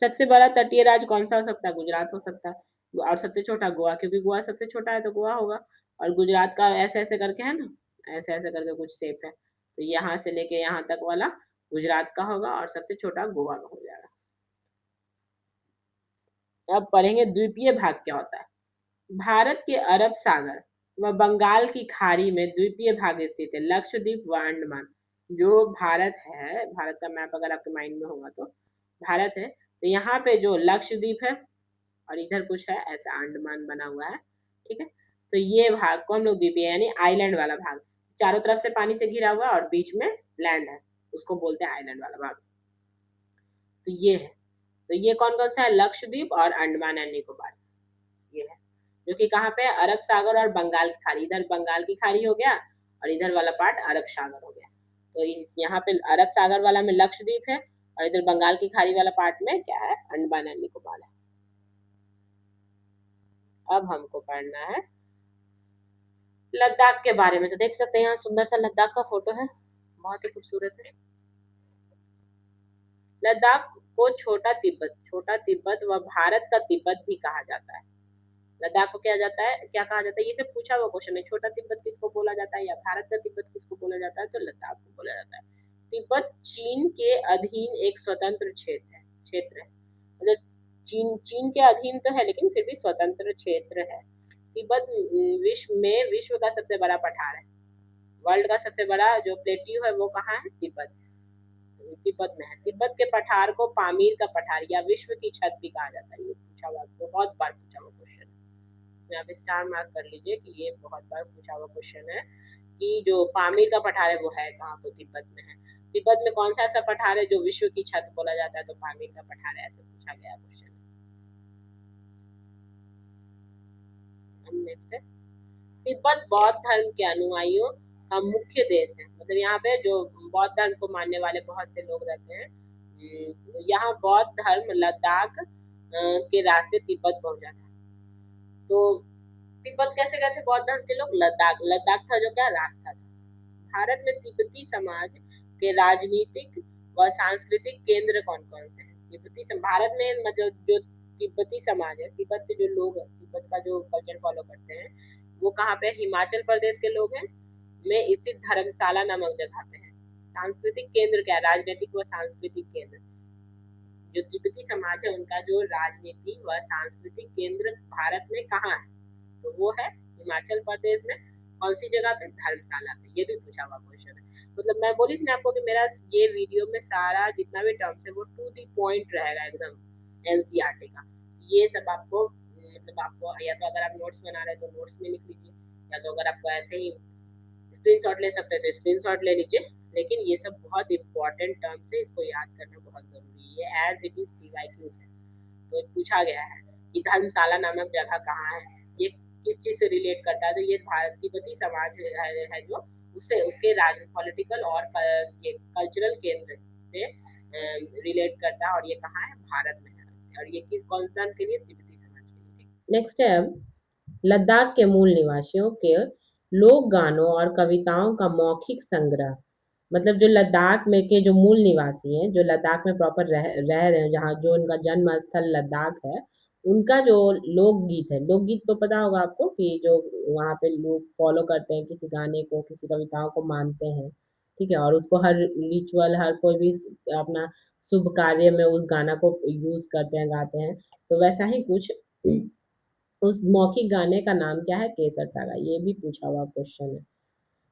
सबसे बड़ा तटीय राज्य कौन सा हो सकता है, गुजरात हो सकता है, और सबसे छोटा गोवा, क्योंकि गोवा सबसे छोटा है तो गोवा होगा, और गुजरात का ऐसे ऐसे करके है ना, ऐसे ऐसे करके कुछ शेप है, तो यहाँ से लेके यहाँ तक वाला गुजरात का होगा और सबसे छोटा गोवा का हो जाएगा। अब पढ़ेंगे द्वीपीय भाग क्या होता है। भारत के अरब सागर व बंगाल की खाड़ी में द्वीपीय भाग स्थित है, लक्षद्वीप व अंडमान। जो भारत है, भारत का मैप अगर आपके माइंड में होगा तो भारत है, तो यहाँ पे जो लक्षद्वीप है और इधर कुछ है ऐसा अंडमान बना हुआ है, ठीक है। तो ये भाग को हम लोग द्वीपीय यानी आइलैंड वाला भाग, चारों तरफ से पानी से घिरा हुआ और बीच में लैंड है, उसको बोलते हैं आइलैंड वाला भाग। तो ये है, तो ये कौन कौन सा है, लक्षद्वीप और अंडमान एंड निकोबार, ये है, जो कि कहाँ पे, अरब सागर और बंगाल की खाड़ी, इधर बंगाल की खाड़ी हो गया और इधर वाला पार्ट अरब सागर हो गया। तो इस यहाँ पे अरब सागर वाला में लक्षद्वीप है और इधर बंगाल की खाड़ी वाला पार्ट में क्या है, अंडमान एंड निकोबार है। अब हमको पढ़ना है लद्दाख के बारे में, तो देख सकते हैं यहाँ सुंदर सा लद्दाख का फोटो है, बहुत ही खूबसूरत है। लद्दाख को छोटा तिब्बत व भारत का तिब्बत भी कहा जाता है। लद्दाख को क्या जाता है, क्या कहा जाता है, ये सब पूछा हुआ क्वेश्चन है, छोटा तिब्बत किसको बोला जाता है या भारत का तिब्बत किसको बोला जाता है, तो लद्दाख को बोला जाता है। तिब्बत चीन के अधीन एक स्वतंत्र क्षेत्र है, मतलब चीन के अधीन तो है लेकिन फिर भी स्वतंत्र क्षेत्र है। तिब्बत विश्व का सबसे बड़ा पठार है, वर्ल्ड का सबसे बड़ा जो प्लेट्यू है वो कहाँ है, तिब्बत में है। तिब्बत के पठार को पामीर का पठार या विश्व की छत भी कहा जाता है, ये पूछा हुआ, बहुत बार पूछा हुआ क्वेश्चन है, आप स्टार मार्क कर लीजिए कि ये बहुत बार पूछा हुआ क्वेश्चन है कि जो पामीर का पठार है वो है कहाँ, तो तिब्बत में है। तिब्बत में कौन सा ऐसा पठार है जो विश्व की छत बोला जाता है, तो पामीर का पठार है, ऐसे पूछा गया क्वेश्चन। नेक्स्ट है, तिब्बत बौद्ध धर्म के अनुयायियों का मुख्य देश है, मतलब यहाँ पे जो बौद्ध धर्म को मानने वाले बहुत से लोग रहते हैं, यहाँ बौद्ध धर्म लद्दाख के रास्ते तिब्बत पहुंच जाता है। तो तिब्बत कैसे गए थे बौद्ध धर्म के लोग, लद्दाख था जो क्या रास्ता था। भारत में तिब्बती समाज के राजनीतिक व सांस्कृतिक केंद्र कौन कौन से हैं, भारत में मतलब जो तिब्बती समाज है, तिब्बत के जो लोग हैं, तिब्बत का जो कल्चर फॉलो करते हैं, वो कहाँ पे, हिमाचल प्रदेश के लोग हैं में स्थित धर्मशाला नामक जगह पे है। सांस्कृतिक केंद्र क्या है? राजनीतिक व सांस्कृतिक केंद्र। जो तिब्बती समाज है उनका जो राजनीति व सांस्कृतिक केंद्र भारत में कहाँ है? तो वो है हिमाचल प्रदेश में। कौन सी जगह पे? धर्मशाला पे। ये भी पूछा हुआ क्वेश्चन है। मतलब मैं बोली थी ना आपको कि मेरा ये वीडियो में सारा जितना भी टर्म्स है वो टू दी पॉइंट रहेगा एकदम, एनसीईआरटी का। ये सब आपको मतलब आपको या तो अगर आप नोट्स बना रहे हैं तो नोट्स में लिख लीजिए, या तो अगर आपको ऐसे ही स्क्रीनशॉट ले सकते हैं तो स्क्रीनशॉट ले लीजिए। लेकिन ये सब बहुत इंपॉर्टेंट टर्म्स है, इसको याद करना बहुत जरूरी है। एज इट इज पीवाईक्यूज है। तो पूछा गया है कि धर्मशाला नामक जगह कहाँ है, ये किस चीज से रिलेट करता है? तो ये भारत तिब्बती समाज है जो उससे उसके पॉलिटिकल और ये कल्चरल केंद्र से रिलेट करता है, और ये कहाँ है? भारत में है। और ये किस कॉन्सर्न के लिए? तिब्बती समाज के लिए। नेक्स्ट है अब लद्दाख के मूल निवासियों के लोक गानों और कविताओं का मौखिक संग्रह। मतलब जो लद्दाख में के जो मूल निवासी हैं, जो लद्दाख में प्रॉपर रह रहे हैं, जहाँ जो उनका जन्म स्थल लद्दाख है, उनका जो लोकगीत है, लोकगीत तो पता होगा आपको कि जो वहाँ पे लोग फॉलो करते हैं, किसी गाने को, किसी कविताओं को मानते हैं, ठीक है, और उसको हर रिचुअल, हर कोई भी अपना शुभ कार्य में उस गाना को यूज करते हैं, गाते हैं। तो वैसा ही कुछ उस मौखिक गाने का नाम क्या है? केसर सागा। ये भी पूछा हुआ क्वेश्चन है।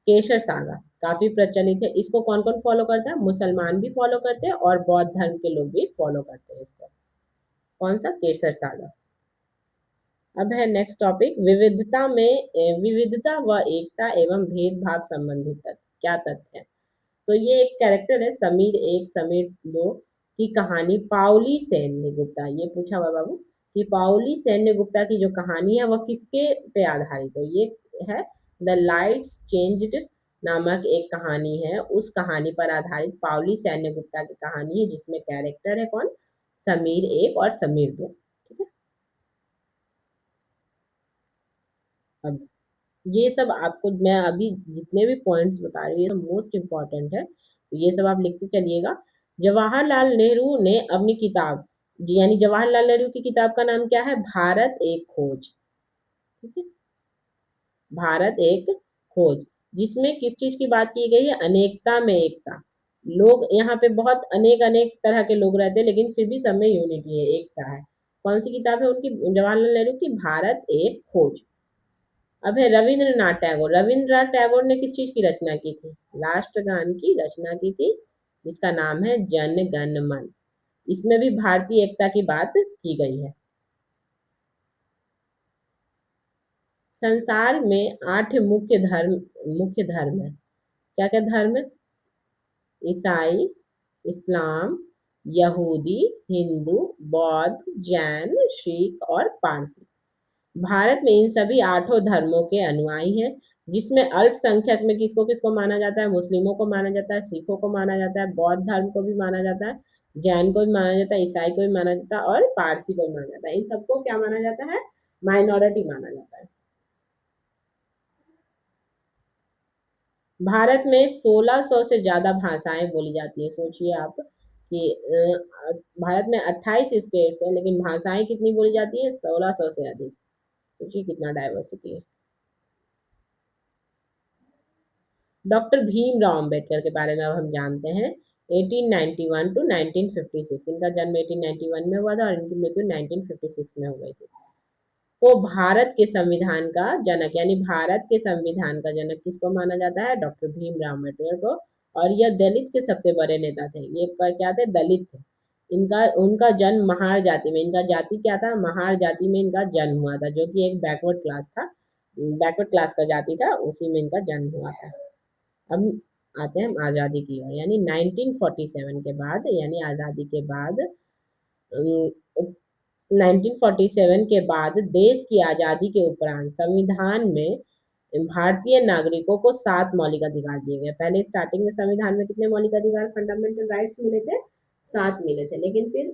केसर सागा काफी प्रचलित है। इसको कौन कौन फॉलो करता है? मुसलमान भी फॉलो करते हैं और बौद्ध धर्म के लोग भी फॉलो करते हैं इसको। कौन सा? केसर सागा। अब है नेक्स्ट टॉपिक, विविधता में विविधता व एकता एवं भेदभाव संबंधित तथ्य। क्या तथ्य है? तो ये एक कैरेक्टर है समीर एक समीर दो की कहानी पाउली सैन्य गुप्ता। ये पूछा हुआ बाबू कि पाउली सैन्य गुप्ता की जो कहानी है वह किसके पे आधारित है? ये है द लाइट्स चेंज्ड नामक एक कहानी है। उस कहानी पर आधारित पाउली सैन्य गुप्ता की कहानी है, जिसमें कैरेक्टर है कौन? समीर एक और समीर दो। ठीक है। अब ये सब आपको मैं अभी जितने भी पॉइंट्स बता रही हूँ मोस्ट इम्पॉर्टेंट है, तो ये सब आप लिखते चलिएगा। जवाहरलाल नेहरू ने अपनी किताब, यानी जवाहरलाल नेहरू की किताब का नाम क्या है? भारत एक खोज। ठीक है, भारत एक खोज, जिसमें किस चीज की बात की गई है? अनेकता में एकता। लोग यहाँ पे बहुत अनेक अनेक तरह के लोग रहते हैं, लेकिन फिर भी सब में यूनिटी है, एकता है। कौन सी किताब है उनकी? जवाहरलाल नेहरू की भारत एक खोज। अब है रविंद्रनाथ टैगोर। रविंद्रनाथ टैगोर ने किस चीज की रचना की थी? राष्ट्रगान की रचना की थी, जिसका नाम है जन गण मन। इसमें भी भारतीय एकता की बात की गई है। संसार में 8 मुख्य धर्म है। क्या क्या धर्म है? ईसाई, इस्लाम, यहूदी, हिंदू, बौद्ध, जैन, सिख और पारसी। भारत में इन सभी 8 धर्मों के अनुयायी हैं, जिसमें अल्पसंख्यक में किसको किसको माना जाता है? मुस्लिमों को माना जाता है, सिखों को माना जाता है, बौद्ध धर्म को भी माना जाता है, जैन को भी माना जाता है, ईसाई को भी माना जाता है और पारसी को भी माना जाता है। इन सबको क्या माना जाता है? माइनॉरिटी माना जाता है। भारत में 1600 से ज्यादा भाषाएं बोली जाती है। सोचिए आप कि भारत में 28 स्टेट्स है, लेकिन भाषाएं कितनी बोली जाती है? 1600 से अधिक। सोचिए कितना डाइवर्सिटी है। डॉक्टर भीमराव अंबेडकर के बारे में अब हम जानते हैं। 1891 टू 1956, इनका जन्म 1891 में हुआ था और इनकी मृत्यु 1956 में हो गई थी। को भारत के संविधान का जनक, यानी भारत के संविधान का जनक किसको माना जाता है? डॉक्टर भीमराव अम्बेडकर को। और यह दलित के सबसे बड़े नेता थे। ये क्या थे? दलित थे। इनका उनका जन्म महार जाति में, इनका जाति क्या था? महार जाति में इनका जन्म हुआ था, जो कि एक बैकवर्ड क्लास था, बैकवर्ड क्लास का जाति था, उसी में इनका जन्म हुआ था। अब आते हैं आज़ादी की ओर, यानी 1947 के बाद, यानी आज़ादी के बाद 1947 के बाद देश की आज़ादी के उपरांत संविधान में भारतीय नागरिकों को 7 मौलिक अधिकार दिए गए। पहले स्टार्टिंग में संविधान में कितने मौलिक अधिकार, फंडामेंटल राइट्स मिले थे? 7 मिले थे, लेकिन फिर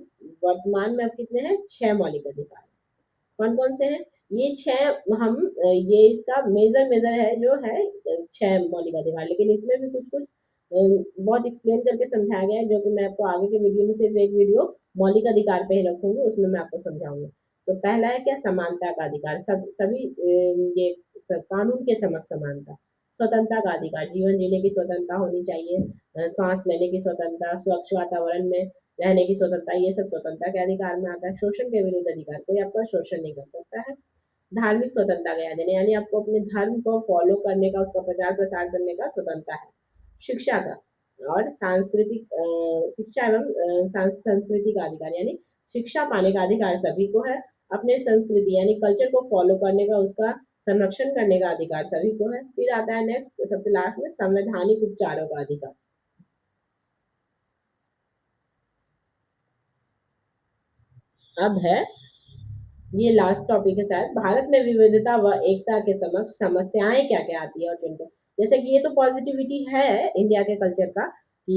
वर्तमान में अब कितने हैं? 6 मौलिक अधिकार। कौन कौन से हैं ये 6? हम ये इसका मेजर है जो है 6 मौलिक अधिकार, लेकिन इसमें भी कुछ कुछ बहुत एक्सप्लेन करके समझाया गया है, जो कि मैं आपको आगे के वीडियो में सिर्फ एक वीडियो मौलिक अधिकार पे ही रखूंगी, उसमें मैं आपको समझाऊंगी। तो पहला है क्या? समानता का अधिकार। सभी ये कानून के समक्ष समानता। स्वतंत्रता का अधिकार, जीवन जीने की स्वतंत्रता होनी चाहिए, सांस लेने की स्वतंत्रता, स्वच्छ वातावरण में रहने की स्वतंत्रता, ये सब स्वतंत्रता के अधिकार में आता है। शोषण के विरुद्ध अधिकार, कोई आपका शोषण नहीं कर सकता है। धार्मिक स्वतंत्रता का याद यानी आपको अपने धर्म को फॉलो करने का, उसका प्रचार प्रसार करने का स्वतंत्रता है। शिक्षा का और सांस्कृतिक शिक्षा एवं संस्कृति का अधिकार यानी शिक्षा पाने का अधिकार सभी को है। अपने संस्कृति यानी कल्चर को फॉलो करने का, उसका संरक्षण करने का अधिकार सभी को है। फिर आता है नेक्स्ट, सबसे लास्ट में, संवैधानिक उपचारों का अधिकार। अब है ये लास्ट टॉपिक है शायद, भारत में विविधता व एकता के समक्ष समस्याएं क्या क्या आती है और जिनको, जैसे कि ये तो पॉजिटिविटी है इंडिया के कल्चर का कि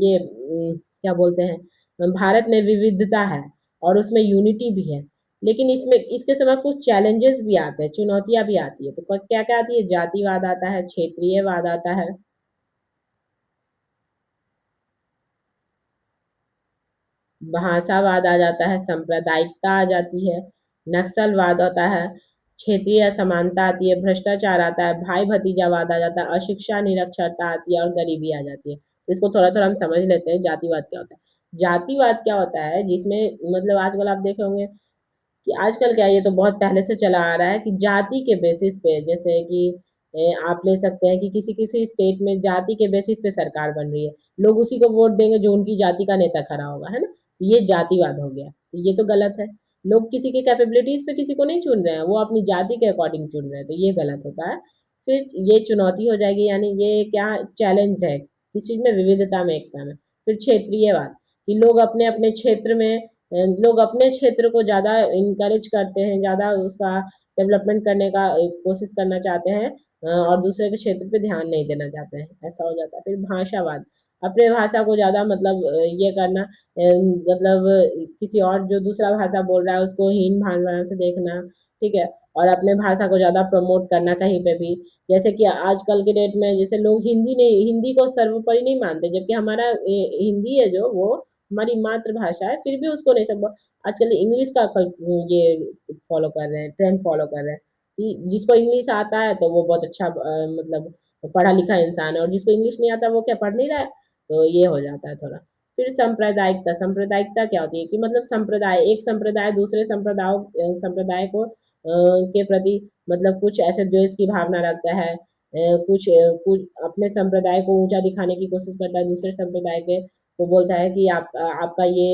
ये क्या बोलते हैं, भारत में विविधता है और उसमें यूनिटी भी है, लेकिन इसमें इसके समय कुछ चैलेंजेस भी आते हैं, चुनौतियां भी आती है। तो क्या क्या आती है? जातिवाद आता है, क्षेत्रीयवाद आता है, भाषावाद आ जाता है, सांप्रदायिकता आ जाती है, नक्सलवाद आता है, क्षेत्रीय असमानता आती है, भ्रष्टाचार आता है, भाई भतीजावाद आ जाता है, अशिक्षा निरक्षरता आती है और गरीबी आ जाती है। तो इसको थोड़ा थोड़ा हम समझ लेते हैं, जातिवाद क्या होता है। जातिवाद क्या होता है, जिसमें मतलब आजकल आप देखे होंगे कि आजकल क्या, ये तो बहुत पहले से चला आ रहा है कि जाति के बेसिस पे, जैसे कि आप ले सकते हैं कि किसी किसी स्टेट में जाति के बेसिस पे सरकार बन रही है, लोग उसी को वोट देंगे जो उनकी जाति का नेता खड़ा होगा, है ना। ये जातिवाद हो गया, ये तो गलत है। लोग किसी के कैपेबिलिटीज पे किसी को नहीं चुन रहे हैं, वो अपनी जाति के अकॉर्डिंग चुन रहे हैं, तो ये गलत होता है। फिर ये चुनौती हो जाएगी, यानी ये क्या चैलेंज है किस चीज में, विविधता में एकता में। फिर क्षेत्रीयवाद, कि लोग अपने अपने क्षेत्र में, लोग अपने क्षेत्र को ज़्यादा इनकरेज करते हैं, ज़्यादा उसका डेवलपमेंट करने का कोशिश करना चाहते हैं, और दूसरे के क्षेत्र पे ध्यान नहीं देना चाहते हैं, ऐसा हो जाता है। फिर भाषावाद, अपने भाषा को ज़्यादा मतलब ये करना, मतलब किसी और जो दूसरा भाषा बोल रहा है उसको हीन भावना से देखना, ठीक है, और अपने भाषा को ज़्यादा प्रमोट करना कहीं पे भी। जैसे कि आजकल के डेट में जैसे लोग हिंदी नहीं, हिंदी को सर्वोपरि नहीं मानते, जबकि हमारा हिंदी है जो, वो हमारी मातृभाषा है, फिर भी उसको नहीं सब आजकल इंग्लिश का ये फॉलो कर रहे हैं, ट्रेंड फॉलो कर रहे हैं कि जिसको इंग्लिश आता है तो वो बहुत अच्छा मतलब पढ़ा लिखा इंसान है, और जिसको इंग्लिश नहीं आता वो क्या पढ़ नहीं रहा है, तो ये हो जाता है थोड़ा। फिर सांप्रदायिकता, सांप्रदायिकता क्या होती है कि मतलब संप्रदाय, एक संप्रदाय दूसरे संप्रदाय को के प्रति मतलब कुछ ऐसे द्वेष की भावना रखता है, कुछ अपने संप्रदाय को ऊंचा दिखाने की कोशिश करता है, दूसरे संप्रदाय के वो बोलता है कि आप आपका ये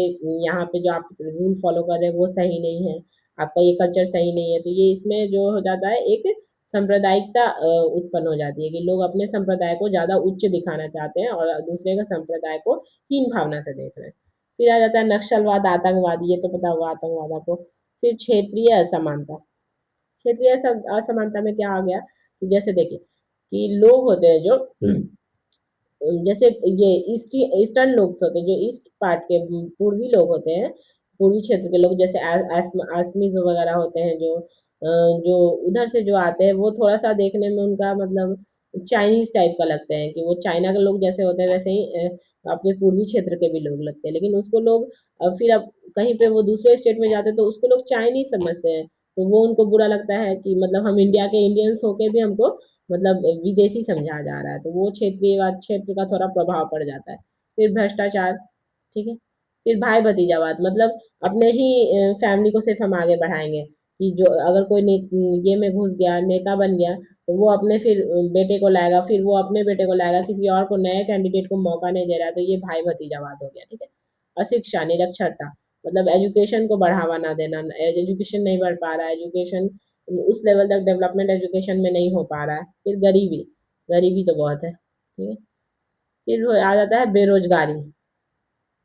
यहाँ पे जो आप रूल फॉलो कर रहे हैं वो सही नहीं है, आपका ये कल्चर सही नहीं है। तो ये इसमें जो हो जाता है, एक सांप्रदायिकता उत्पन्न हो जाती है कि लोग अपने संप्रदाय को ज्यादा उच्च दिखाना चाहते हैं और दूसरे का संप्रदाय को हीन भावना से देख रहे हैं। फिर आ जाता है नक्सलवाद, आतंकवाद, ये तो पता होगा आतंकवाद आपको। फिर क्षेत्रीय असमानता, क्षेत्रीय असमानता में क्या आ गया कि जैसे देखिए कि लोग होते हैं जो जैसे ये ईस्टर्न लोग होते हैं, जो ईस्ट पार्ट के पूर्वी लोग होते हैं, पूर्वी क्षेत्र के लोग, जैसे आसमीज वगैरह होते हैं जो उधर से जो आते हैं, वो थोड़ा सा देखने में उनका मतलब चाइनीज टाइप का लगते हैं, कि वो चाइना के लोग जैसे होते हैं वैसे ही अपने पूर्वी क्षेत्र के भी लोग लगते हैं, लेकिन उसको लोग फिर अब कहीं पे वो दूसरे स्टेट में जाते हैं तो उसको लोग चाइनीज समझते हैं, तो वो उनको बुरा लगता है कि मतलब हम इंडिया के इंडियंस होके भी हमको मतलब विदेशी समझा जा रहा है, तो वो क्षेत्रीयवाद, क्षेत्र का थोड़ा प्रभाव पड़ जाता है। फिर भ्रष्टाचार, ठीक है। फिर भाई भतीजावाद, मतलब अपने ही फैमिली को सिर्फ हम आगे बढ़ाएंगे, कि जो अगर कोई ये में घुस गया, नेता बन गया, तो वो अपने फिर बेटे को लाएगा, फिर वो अपने बेटे को लाएगा, किसी और को, नए कैंडिडेट को मौका नहीं दे रहा है, तो ये भाई भतीजावाद हो गया, ठीक है। अशिक्षा निरक्षरता, मतलब एजुकेशन को बढ़ावा ना देना, एजुकेशन नहीं बढ़ पा रहा है, एजुकेशन उस लेवल तक डेवलपमेंट एजुकेशन में नहीं हो पा रहा है। फिर गरीबी, गरीबी तो बहुत है, ठीक है। फिर आ जाता है बेरोजगारी,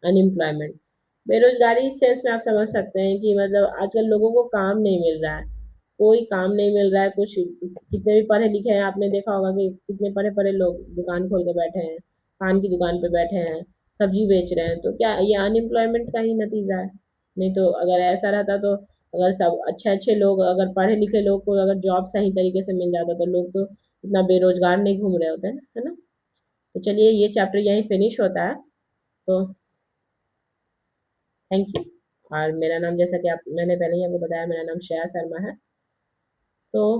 अनएम्प्लॉयमेंट। बेरोजगारी इस सेंस में आप समझ सकते हैं कि मतलब आजकल लोगों को काम नहीं मिल रहा है, कोई काम नहीं मिल रहा है, कुछ कितने भी पढ़े लिखे हैं, आपने देखा होगा कि कितने पढ़े पढ़े लोग दुकान खोल के बैठे हैं, पान की दुकान पे बैठे हैं, सब्जी बेच रहे हैं, तो क्या ये अनएम्प्लॉयमेंट का ही नतीजा है? नहीं तो अगर ऐसा रहता तो, अगर सब अच्छे अच्छे लोग, अगर पढ़े लिखे लोग को अगर जॉब सही तरीके से मिल जाता, तो लोग तो इतना बेरोजगार नहीं घूम रहे होते हैं, है ना। तो चलिए ये चैप्टर यहीं फिनिश होता है। तो थैंक यू। और मेरा नाम, जैसा कि आप, मैंने पहले ही आपको बताया, मेरा नाम श्रेया शर्मा है। तो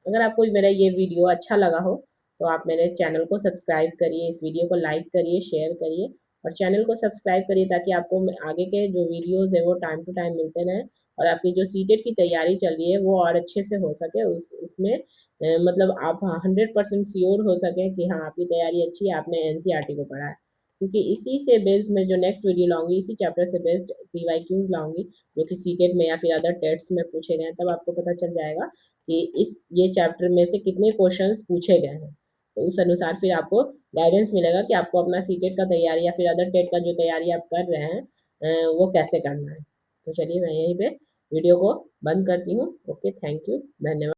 अगर आपको मेरा ये वीडियो अच्छा लगा हो तो आप मेरे चैनल को सब्सक्राइब करिए, इस वीडियो को लाइक करिए, शेयर करिए और चैनल को सब्सक्राइब करिए ताकि आपको आगे के जो वीडियोज़ है वो टाइम टू टाइम मिलते रहें और आपकी जो सीटेट की तैयारी चल रही है वो और अच्छे से हो सके। उसमें मतलब आप 100% श्योर हो सकें कि हाँ, आपकी तैयारी अच्छी है, आपने एनसीईआरटी को पढ़ा है। क्योंकि इसी से बेस्ड मैं जो नेक्स्ट वीडियो लाऊंगी, इसी चैप्टर से बेस्ड पीवाईक्यूज लाऊंगी जो कि सीटेट में या फिर अदर टेट्स में पूछे गए हैं। तब आपको पता चल जाएगा कि ये चैप्टर में से कितने क्वेश्चंस पूछे गए हैं। तो उस अनुसार फिर आपको गाइडेंस मिलेगा कि आपको अपना सीटेट का तैयारी या फिर अदर टेट का जो तैयारी आप कर रहे हैं वो कैसे करना है। तो चलिए मैं यहीं पे वीडियो को बंद करती हूँ। ओके, थैंक यू, धन्यवाद।